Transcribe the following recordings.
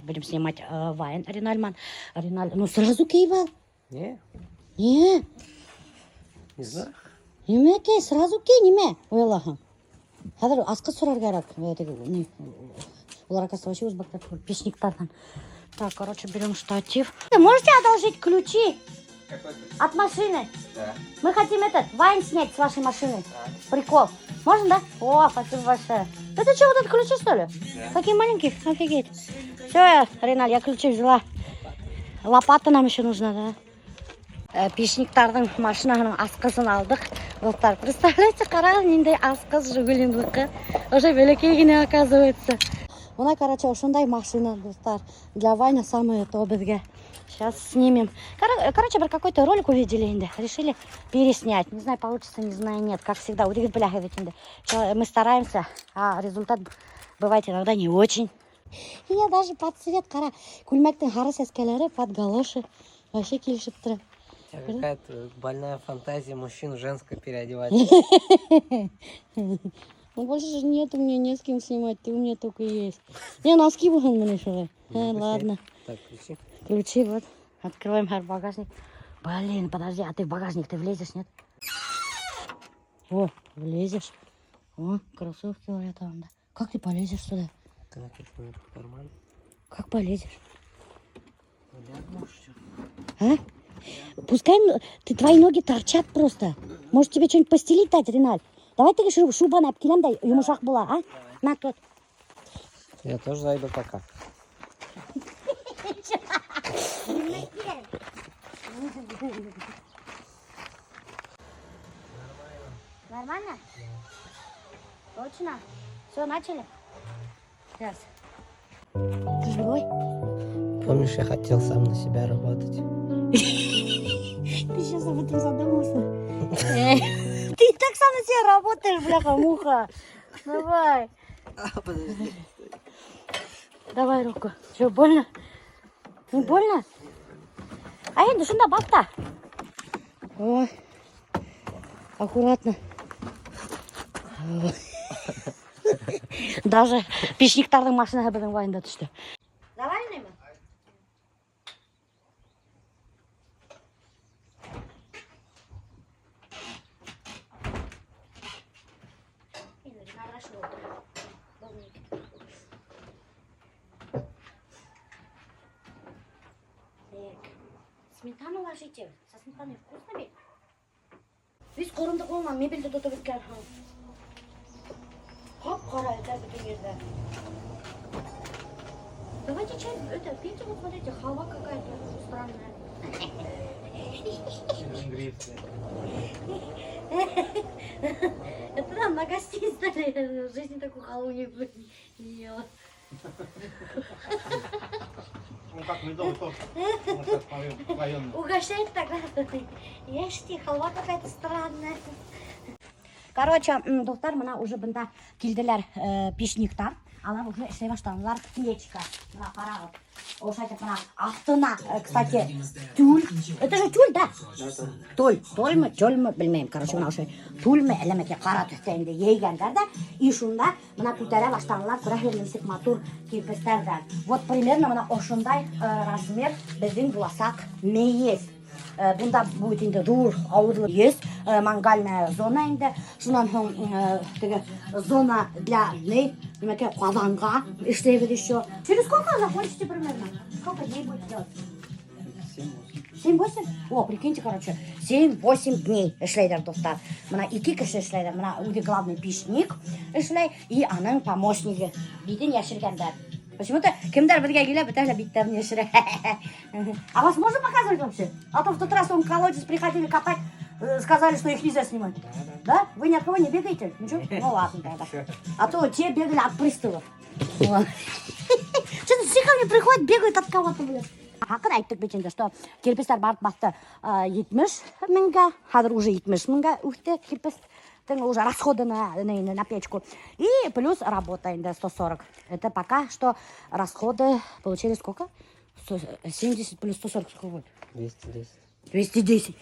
Будем снимать Вайн Ринальман. Риналь, ну сразу кейбал. Не, Не. не знаю. Неме кей, сразу кей, неме. Ойлахам. Хадыр асқы сұрар керек. Олар оказывается вообще узбактар печниктардан. Так, короче, берем штатив. Можете одолжить ключи от машины? Да. Мы хотим Вайн снять с вашей машины. Прикол. Можно, да? О, спасибо большое. Это что, вот это ключи, что ли? Да. Такие маленькие? Офигеть. Все, Риналь, я ключи взяла. Лопата нам еще нужна, да? Пешниктардың машинаның асқысын алдық. Достар, представляете, қарағым нендей асқыз Жигулиндікі. Уже великегіне оказывается. Она, короче, ушундай машина, достар. Для Ваня самое то бізге. Сейчас снимем. Короче, про какой-то ролик увидели инде. Решили переснять. Не знаю, получится, не знаю, нет. Как всегда, у бляха ведь инде. Мы стараемся, а результат бывает иногда не очень. И я даже под цвет қара. Күлмәктің қара сәскелері под галоши. Вообще келішіп тұр. Какая-то больная фантазия мужчин в женское переодевать. Ну больше же нет у меня не с кем снимать, ты у меня только есть. Не, носки будем мне шевелить. Ладно. Так, ключи. Ключи вот. Открываем багажник. Блин, подожди, а ты в багажник ты влезешь, нет? О, влезешь. О, кроссовки у меня там, да. Как ты полезешь сюда? Так, это в карман. Как полезешь? Лягу, что? А? Пускай твои ноги торчат просто. Может тебе что-нибудь постелить дать, Риналь? Давай ты шубаны әпкелем дай, юмышақ была, а? На, тот. Я тоже зайду пока. Нормально? Точно? Все, начали? Сейчас. Ты живой? Помнишь, я хотел сам на себя работать? Ты сейчас об этом задумался? Ты и так сам на себя работаешь, бляха-муха. Давай. Подожди. Давай руку. Что, больно? Не больно? А енді шында бапта. Ой. Аккуратно. Даже пешниктардың машинаға біздің Вайнда түсті. Заваленный ма? Сметану ложите. Со сметаной вкусно ведь? Весь корымды қолынан мебельді тұтып өткен. Қап-қара это бүтін жерде. Давайте чай, это, пейте, вот смотрите, халва какая-то странная. Это нам на гостей стали. В жизни такую халву не ела. Ну как, медовый торт. Районный. Угощает тогда. Ешьте, халва какая-то странная. Короче, достар, мына уже бында келділер пешниктар. Алар уже ішлей баштадылар печка. Мына қарағып. Ошайтып мына астына, кстати, тюль. Это же тюль, да? Тюль мы, білмеймін. Короче, мына ошай тюль мы әлемеке қара түстенде ейгендер да. И шунда мына күтәрі баштадылар күрәхерлімсік матур кирпестәрден. Вот примерно мына ошындай размер біздің буласақ мейес. Бунда будет инде дур, ауырлы есть, мангальная зона инде. Шунан зона для ней, немеке қазанға иштейбіз еще. Через сколько закончите примерно? Сколько дней будет делать? 7-8? О, прикиньте, короче, 7-8 дней ишлейдер, достар. Мына iki кіші ишлейдер, мына уде главный пешник ишлей, и аның помощнигі. Битін яшіргендер. Почему-то кемдер бізге келіп, бітәлі биттерін яшірі. А вас можно показывать вообще? А то в тот раз он колодец приходили копать, сказали, что их нельзя снимать. Да? Вы ни от кого не бегаете? Ничего? Ну ладно тогда. А то те бегали от приставов. Что-то стихами приходят, бегают от кого-то, блядь. Хақын айттық бетінде, что кирпистер барып басты 70 мыңға, қазір уже 70 мыңға үхті кирпис. Уже расходы на печку. И плюс работа инде 140. Это пока что расходы получили сколько? 70 плюс 140 сколько будет? 210. 210.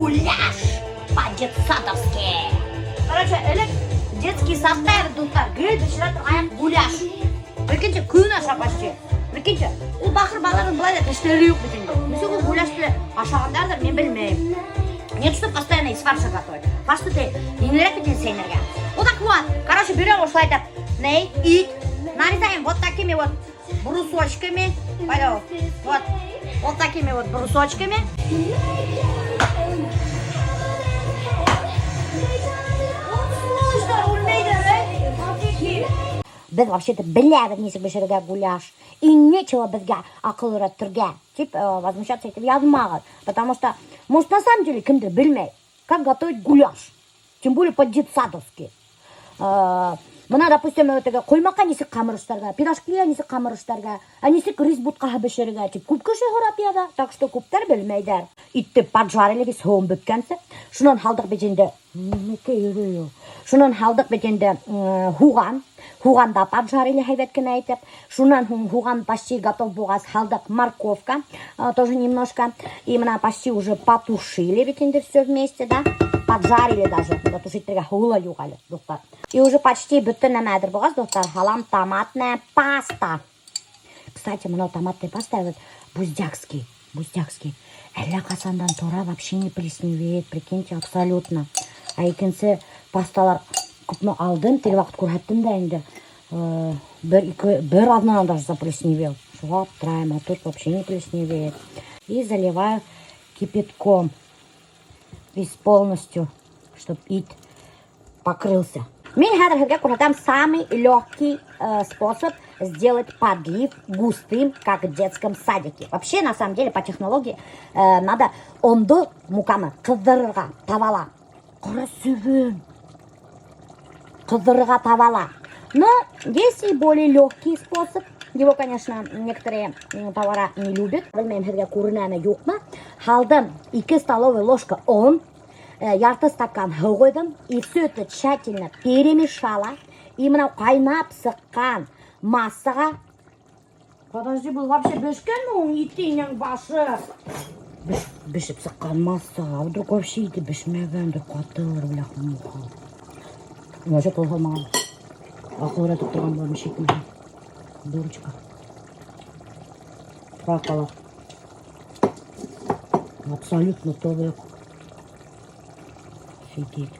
гуляш по-детсадовски. Короче, элек детский садта достар, гүл бішірі тұрған гуляш. Прикиньте, күн аша почти. Прикиньте, ол бақыр баларын былай да тіштері жоқ бітінді. Мысалы ол гуляшты ашағандар мен білмеймін. Нет, что постоянно из фарша готовить. Фарш ты енерек бітін сенерге. Вот так вот. Короче, берем ушлайды. Ней, ит. Нарезаем вот такими вот брусочками. Пойдем. Вот такими вот брусочками. Біз вообще-то біледі несі бішірге гуляш. И нечего бізге ақыл үйреттірге. Возмущаться етіп язмағыз. Потому что, может, на самом деле, кімдір білмей, как готовить гуляш. Тем более по-детсадовски. Мына, допустим, қоймаққа несік қамырыштарға, пирожкіге несік қамырыштарға, несік рис бутқаға бішірге. Көп көші ғырапияда, так что көптер білмейдер. Итті поджарилігі соғым бүткенсі. Шынан халдық бетенде, шынан халдық бетенде хуған. Хуганда поджарили хайветкина айтып. Шунан хуган почти готов бугаз халдық морковка. Тоже немножко. И мына почти уже потушили ведь все вместе, да? Поджарили даже. Потушить треба хула югали, доктор. И уже почти бүтін нәмәдір бугаз, доктор. Халам томатная паста. Кстати, мына томатная паста вот буздякский. Әлі қасандан тора вообще не плесневеет, прикиньте, абсолютно. А екінші пасталар күпні алдым, тел вақыт көрәттім да енді. Бір однынан даже заплесневел. Шуап, траем, а тут вообще не плесневеет. И заливаю кипятком. Весь полностью, чтобы ит покрылся. Мен хәдір көрәтам самый легкий способ сделать подлив густым, как в детском садике. Вообще, на самом деле, по технологии надо онды муканы қыздырырға тавала. Құрысыбын. Қыздырырға тавала. Но есть и более легкий способ. Его, конечно, некоторые повара не любят. Білмеймін, хәдірге көрінәні жоқ ма. Халдым 2 столовая ложка он, ярты стакан ху қойдым. И все это тщательно перемешала. И мынау қайнап сыққан массаға. Подожди, бұл вообще бешкен мұң етейнің башы. Бешіп сыққан массаға. Вдруг вообще еті бешмегенді қатыр, бляха мұха. Вообще толғалмаған. Ақыл өретіп тұрған болым шекмеген. Дурочка. Прақала. Абсолютно толық. Офигеть.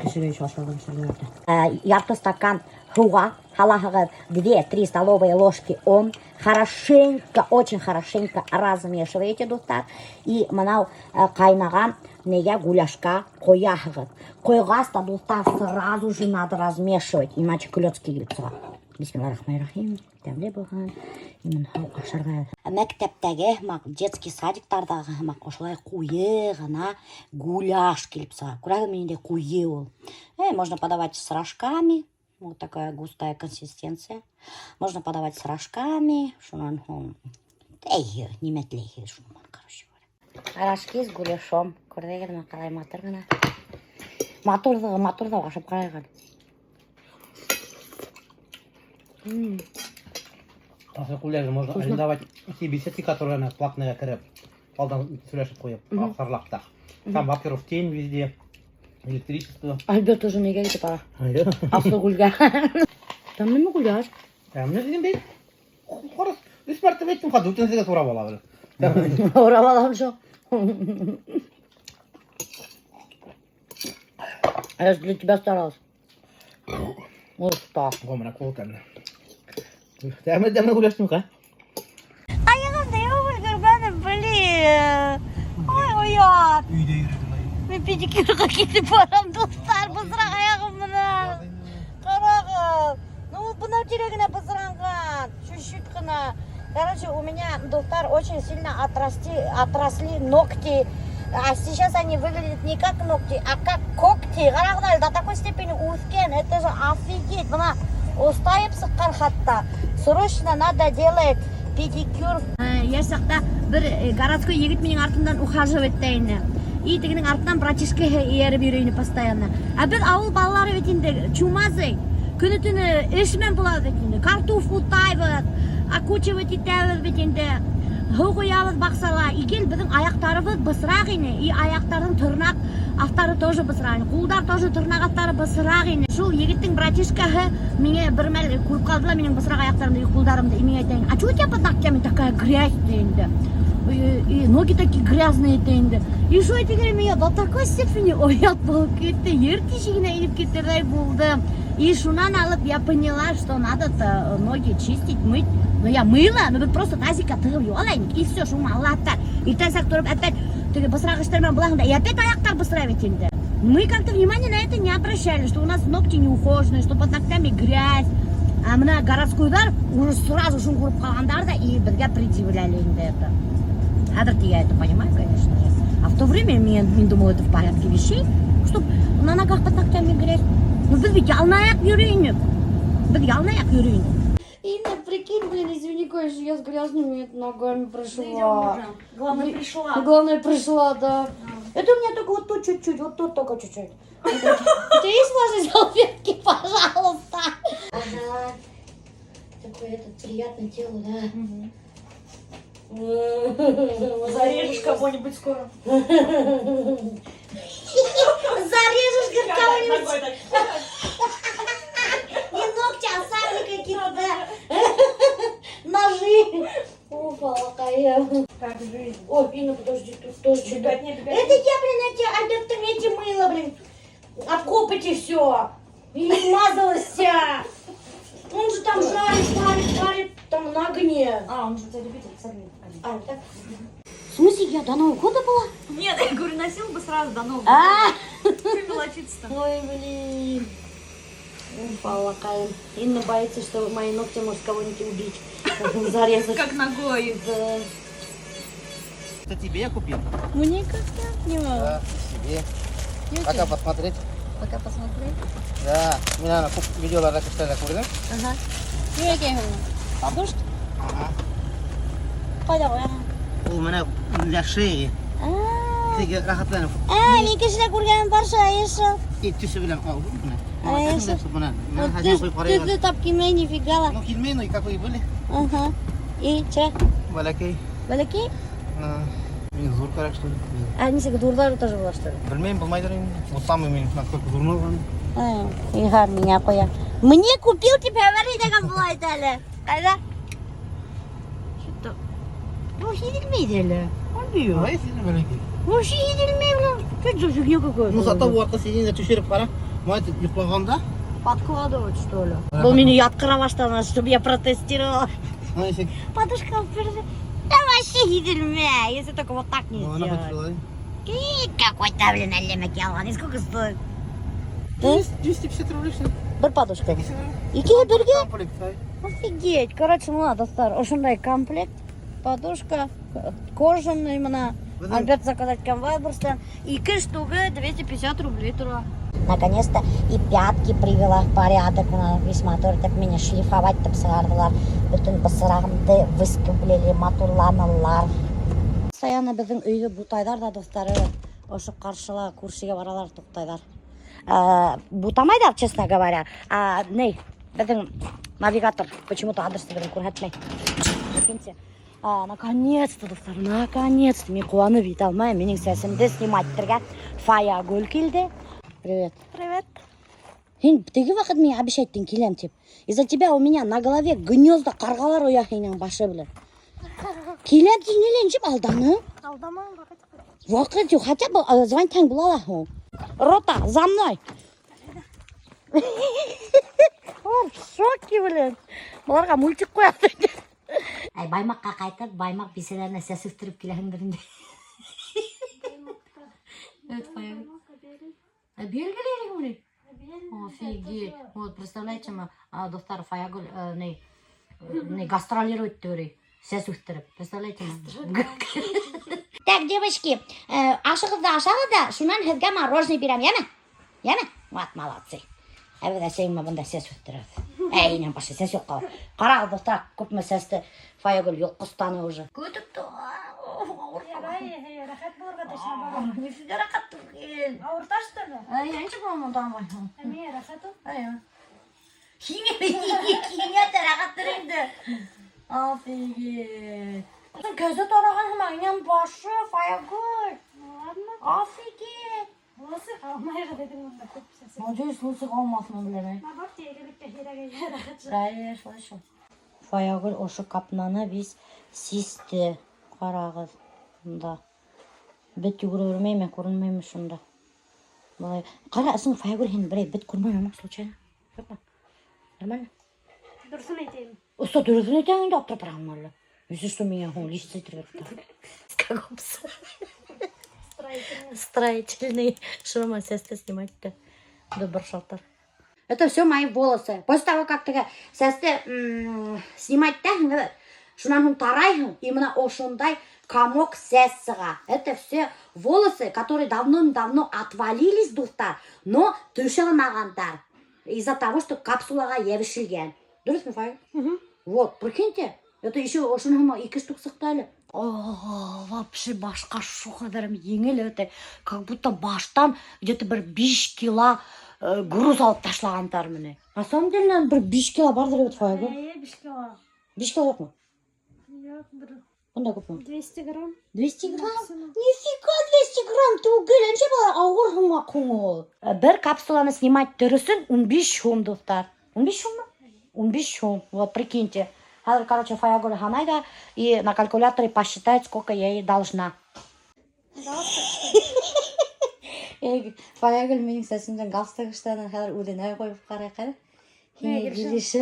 Кішірей шашалған шалерді. Ярты стакан хуга, халахага 2-3 столовые ложки он. Хорошенько, очень хорошенько размешиваете, достар. И мынау қайнаған неге гуляшка қояғыз. Қойғаста, достар, сразу же надо размешивать, иначе клёцкий келіп. Бисмиллахиррахманиррахим. Тәмле болған. Именно ашарға. Мектептегі, детский садиктардағы осылай қойы ғана гуляш келіп саға. Көрәгі менде қойы ол. Можно подавать с рожками. Вот такая густая консистенция. Можно подавать с рожками. Шунан, неметлей, шунан, короче говоря. Рожки с гуляшом. Көрдегені қалай матыр ғана. Матурды ғашып қарайған. После куляжа можно арендовать те беседки, которые на платные крэп. Алдан сүлешіп қойып, ақсарлақта. Там, во-первых, тень везде, электричество. Альберт уже неге кетіп ара. Асыл гүлге. Там неме гуляш? Тәмле деген бейт. Қорыс, үш мәртебе еттім қады, өтенсеге турап ала білі. Орап алам шо. Я для тебя старалась. Вот так. Гомына қол тәмлі. Тәмлі гуляштың қа? Аяғымда еуір көргенім, блин. Ой, ұят. Үйде үйредім ай. Мен педикюрға кетіп барам, достар, бұзырақ аяғым мұны. Қарағым. Ну, бұнау терегіне бұзыранған. Чуть-чуть қына. Короче, у меня, достар, очень сильно отросли ногти. А сейчас они выглядят не как ногти, а как когти. Қарағым, до такой степени узкен. Это же офигеть. Бұна ұстайып сыққан хатта. Срочно надо делать педикюр. Ясақта бір городской егіт менің артымдан ухаживать дейіні. И тегінің артынан братишка еріп үйрейіні постоянно. А бір ауыл балалары ветінде чумазы. Күні-түні ішмен болады ветінде. Картофу тайбыт, окучивать етәвіз ветінде. Ху қоябыз бақсала, игел біздің аяқтарыбыз бысырақ ені, и аяқтардың тырнақ ақтары тоже бысырақ ені, қолдар тоже тырнақ ақтары бысырақ ені. Шул егеттің братишкаһы мене бір мәл көріп қалдыла менің бысырақ аяқтарымды, и қолдарымды, и мен айтайын, а чего у тебя под ногтями такая грязь дейінді? И ноги такие грязные дейінді. И шо етегер меня до такой степени оят болып кетті, ер тишігіне еніп кеттердай болды. И шунан алып я поняла, что надо ноги чистить, мыть. Но я мыла, но вот просто тазика тығып юалайын, и все, шума Аллахтар. И тазик тұрып опять бысырақ іштармен бұлағында, и опять аяқтар бысырақ етенді. Мы как-то внимание на это не обращали, что у нас ногти неухоженные, что под ногтями грязь. А мына городскойдар уже сразу шум көріп қалғандар да и бізге предъявляли енді это. Қазір я это понимаю, конечно. А в то время я думала, это в порядке вещей, чтобы на ногах под ногтями грязь. Ну, біз ведь ялнаяқ юрейні. Біз ялнаяқ юрейні. Инна, прикинь, блин, извини, конечно, я с грязными ногами пришла. Главное, пришла. Главное, пришла, да. Это у меня только вот тут чуть-чуть, вот тут только чуть-чуть. У тебя есть возле салфетки, пожалуйста? Ага. Такое этот приятное тело, да? Зарежешь кого-нибудь скоро. Зарежешь кого-нибудь. Не ногти, а сами какие-то, да. Ножи. Опа, какая. Как жизнь. Ой, Инна, подожди, тут тоже что-то. Бегать не бегать. Это я, блин, эти мыло, блин. Обкопайте все. И мазалась вся. Он же там жарит там на огне. А, он же тебя любитель с огнем. А, так? В смысле, я до Нового года была? Нет, я говорю, носил бы сразу до нового. А, Что мелочиться-то? ой, блин. Упала, Каин. Инна боится, что мои ногти может кого-нибудь убить. Зарезать. Как ногой. Да. Это тебе я купил? Мне как-то не могу. Да, себе. Пока посмотреть. Пока посмотреть. Да, меня видеоларда кыштайда көрдім. Ага. Не кемін. Подушки? Қайда қояғын? Ол мына для шеи. Тегі рахатланып. Мен кешірі көргенім барша еші. И түсі білем. Еші. Мен хазин қойып қарайға. Түзі тап кемей нифигала. Ну, келмей, ну и какой были. Ага. И че? Балакей. Бәлекей? Мен зор керек, что ли? Несеге дурдары тоже была, что ли? Білмеймін, білмайдыр енді. Вот самый мен насколько дурной болған. Игар меня қоя. Мне купил тебе, говори, деген бұлай дәлі. Қайда? Что-то... Вообще еділмейді әлі. Альбио. Давай сидим, балакей. Вообще еділмей, блин. Что это за фигня какая-то? Ну, зато bu arada сиденье түшеріп қара. Мать ұйықтағанда. Подкладывать, что ли? Бұл мені ұятқыра баштан, чтобы я протестировала. Ну, если... Подушка впереди. Да вообще еділмей, если только вот так не Ну, она сделать. хотела. Какой-то, блин, әлемек ялған. И сколько стоит? 250 рублей, что ли? Бір подушка. Ikisi de- Екеуі бірге? Комплект, ай. Офигеть. Короче, мына достар, ошондай комплект. Подушка, кожаный мына. Бұны- Альберт заказать конвайберстен. И штука 250 рублей тура. Наконец-то и пятки привела в порядок. Весьма так меня шлифовать тып сығардылар. Бүтін бысырағымды выскоблили, матурланылар. Постоянно біздің үйді бутайдар да достары. Ошы қаршыла көршіге баралар тоқтайдар. Бутамайдар, честно говоря. Не, біздің навигатор почему-то адресті бірін көрсетмей. Наконец-то, достар, наконец-то. Мен қуанып ете алмайм. Менің сәсімді сниматтерге Фаягүл келді. Привет. Привет. Сен теге вақыт мен обещайттың келем деп. Из-за тебя у меня на голове гнезда қарғалар ояқының башы білін. Келем дейнеленшіп алданы. Алдамаем, Вақыт жоқ, хотя бы звонить таң бұл алаху. Рота, за мной. Он в шоке, блин. Бұларға мультик қояды. Ай, баймаққа қайтып, баймақ беселеріне сәс үстіріп келеңдірінде. Это Фаягүл. Белгілері кімлі? Офигеть. Вот, представляете, достар Фаягүл гастролирует теории. Сәс үстіріп. Представляете? Так, девочки, ашығызда, шунан хізге мороженое берем, яме? Яме? Вот, молодцы. Әбіда сәйімі бұнда сәс үстіріп. Әйінен башы сәс yok қалар. Қарағы достар, көп ме сәсті Фаягүл yok құстаны уже. Көтікті. Рахат болырға ташына Нифига рахат түгел. Ауырташ, что ли? Я ничего болмады амай. Әме, рахату? Химия тәрағат түріңді. Офигеть. Gözü tarağın hemen başı Fayagül. Ладно. Aferin. Лысы қалмайға дедім онда көп сәсі. Надеюсь, лысый olmasını bilemem. Бабак тегелікке херәгәйге рахат. Hayır, слышал. Fayagül oşu kapnanı biz sisti karağız. Bunda. Bit yugururmayım, kurulmayım şunda. Vallahi. Kara asın Fayagül hen birey bit kurmayım ama случайно. Yapma. Нормально? Дұрысын айтайын. Usta dürüzün eteğinde oturup bırakmalı. Yüzü su меня лист цитрирует. Скагопс. Строительный. Строительный. Шума сестры снимать-то. Добр шатер. Это все мои волосы. После того, как ты сестры снимать-то, шунан тарай, именно ошундай комок сессыга. Это все волосы, которые давно-давно отвалились, дуфтар, но тушалмагандар. Из-за того, что капсулага евишилген. Дұрыс мы, Фай? Вот, прикиньте, это еще ошунан 2 штук сықтайлы. О, вообще башка шухадарым еңел өте. Как будто баштан где-то бір 5 кило груз алып ташлағандар міне. На самом деле бір 5 кило бардыр өте Файгы. 5 кило. 5 кило жоқ му? Жоқ, бір Бұнда көп му? 200 грамм. 200 грамм? Нифига 200 грамм, ты угелен, че бала ауыр хыңа қоңыл. Бір капсуланы снимать түрісін 15 шум достар. 15 шум му? 15 шум, вот прикиньте. Короче, Фаягуль Ханайда и на калькуляторе посчитает, сколько я ей должна. Фаягуль менің сәсімден галстық ұштаны қазір өден қойып қарай қара. Келеші,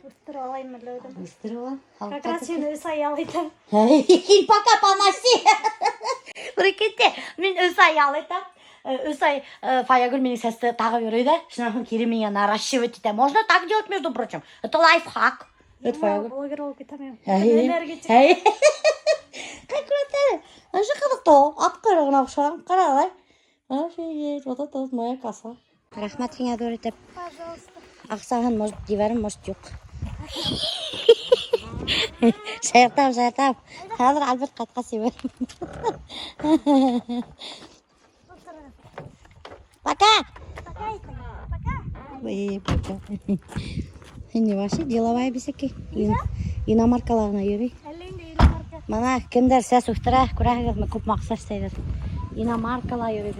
Үстір алайын мүлі Быстро. Как раз сен өз аялайтын. Пока поноси. Прикиньте, мен өз аял айтам. Өз ай Фаягуль менің сәсті тағы береді. Шынахын кері меня наращивать етем. Можно так делать, между прочим. Это лайфхак. Это Фаягуль. Блогер болып кетамын. Энергетик. Калькулятор. Ашы қылықты. Ат құйрығына ұқсаған. Қаралай. Офигеть. Вот это вот моя коса. Рахмат сеңе дөрітіп. Пожалуйста. Ақсаған, может, диварым, может, жоқ. Шайыртам. Қазір Альберт қатқа себерім. Пока! Пока. Не вообще деловая бисеки. Иномаркаларына йөрөй. Әліңді елі марка. Мана кемдер сәс ұқтыра, күрәгіз, көп мақсар сейдер. Иномаркалар йөрөй.